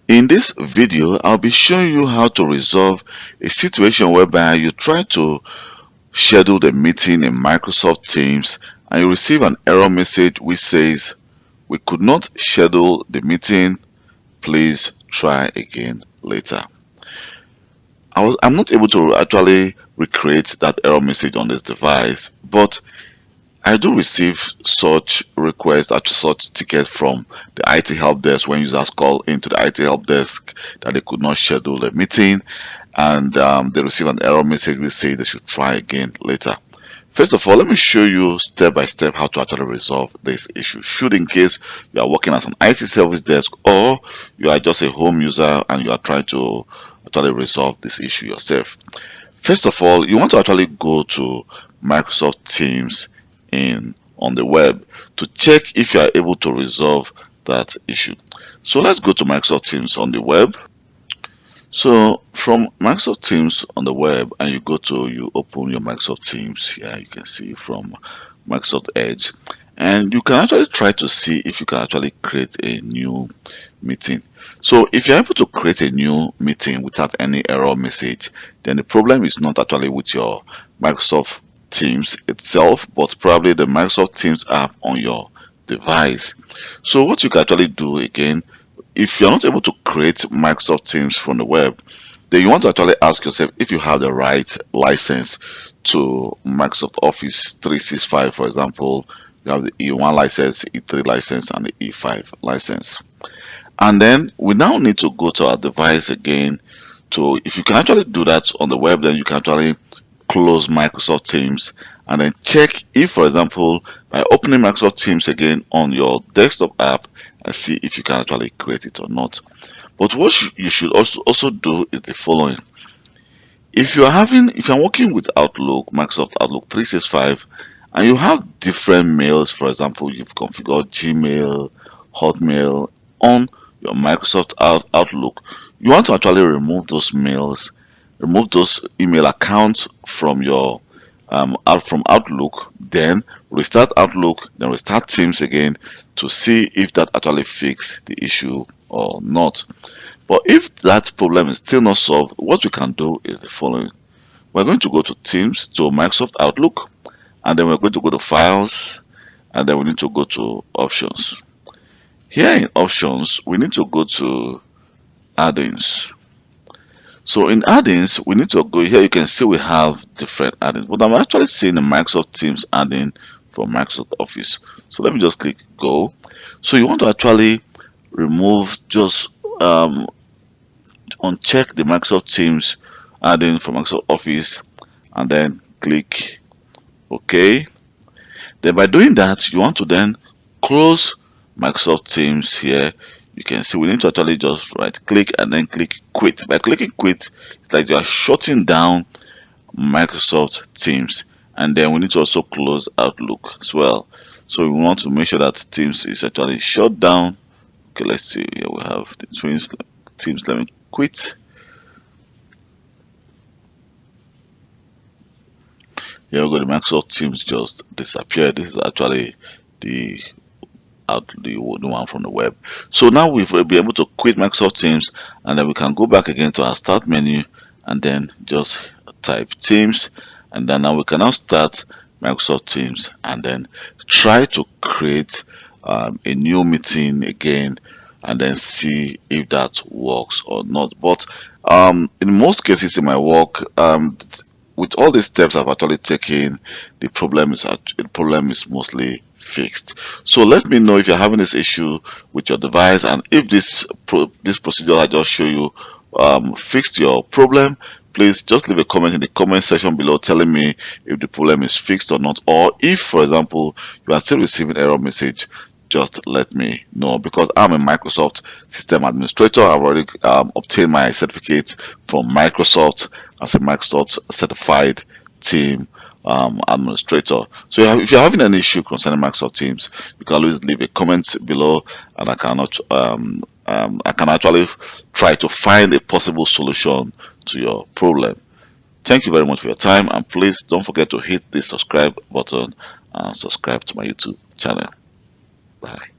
In this video, I'll be showing you how to resolve a situation whereby you try to schedule the meeting in Microsoft Teams and you receive an error message which says, "We could not schedule the meeting, please try again later." I'm not able to actually recreate that error message on this device, but I do receive such requests, such tickets from the IT help desk when users call into the IT help desk that they could not schedule a meeting, and they receive an error message which say they should try again later. First of all, let me show you step by step how to actually resolve this issue. Should in case you are working as an IT service desk or you are just a home user and you are trying to actually resolve this issue yourself. First of all, you want to actually go to Microsoft Teams in on the web to check if you are able to resolve that issue. So let's go to Microsoft Teams on the web. So from Microsoft Teams on the web, and you open your Microsoft Teams here. You can see from Microsoft Edge, and you can actually try to see if you can actually create a new meeting. So if you're able to create a new meeting without any error message, then the problem is not actually with your Microsoft Teams itself, but probably the Microsoft Teams app on your device. So what you can actually do again, if you're not able to create Microsoft Teams from the web, then you want to actually ask yourself if you have the right license to Microsoft Office 365. For example, you have the E1 license, E3 license, and the E5 license. And then we now need to go to our device again. To if you can actually do that on the web, then you can actually close Microsoft Teams and then check if, for example, by opening Microsoft Teams again on your desktop app and see if you can actually create it or not. But what you should also do is the following. If you're working with Outlook, Microsoft Outlook 365, and you have different mails, for example, you've configured Gmail, Hotmail on your Microsoft Outlook, you want to actually remove those mails, remove those email accounts from your out from Outlook, then restart Outlook, then restart Teams again to see if that actually fixes the issue or not. But if that problem is still not solved, what we can do is the following. We're going to go to Teams, to Microsoft Outlook, and then we're going to go to Files, and then we need to go to Options. Here in Options, we need to go to Add-ins. So in add-ins, we need to go here. You can see we have different add-ins, but I'm actually seeing the Microsoft Teams add-in from Microsoft Office. So let me just click Go. So you want to actually remove, just uncheck the Microsoft Teams add-in from Microsoft Office, and then click OK. Then by doing that, you want to then close Microsoft Teams here. You can see we need to actually just right click and then click quit. By clicking quit, it's like you are shutting down Microsoft Teams. And then we need to also close Outlook as well. So we want to make sure that Teams is actually shut down. Okay, let's see. Here we have the Teams. Let me quit. Here we go. The Microsoft Teams just disappeared. This is actually the the one from the web. So now we've be able to quit Microsoft Teams, and then we can go back again to our start menu and then just type Teams, and then now we can now start Microsoft Teams and then try to create a new meeting again and then see if that works or not. But in most cases in my work, with all these steps I've actually taken, the problem is mostly fixed. So let me know if you're having this issue with your device, and if this procedure I just show you fixed your problem. Please just leave a comment in the comment section below telling me if the problem is fixed or not, or if, for example, you are still receiving error message. Just let me know, because I'm a Microsoft system administrator. I've already obtained my certificate from Microsoft as a Microsoft certified team administrator. So if you're having an issue concerning Microsoft Teams, you can always leave a comment below, and I can actually try to find a possible solution to your problem. Thank you very much for your time, and please don't forget to hit the subscribe button and subscribe to my YouTube channel. Bye.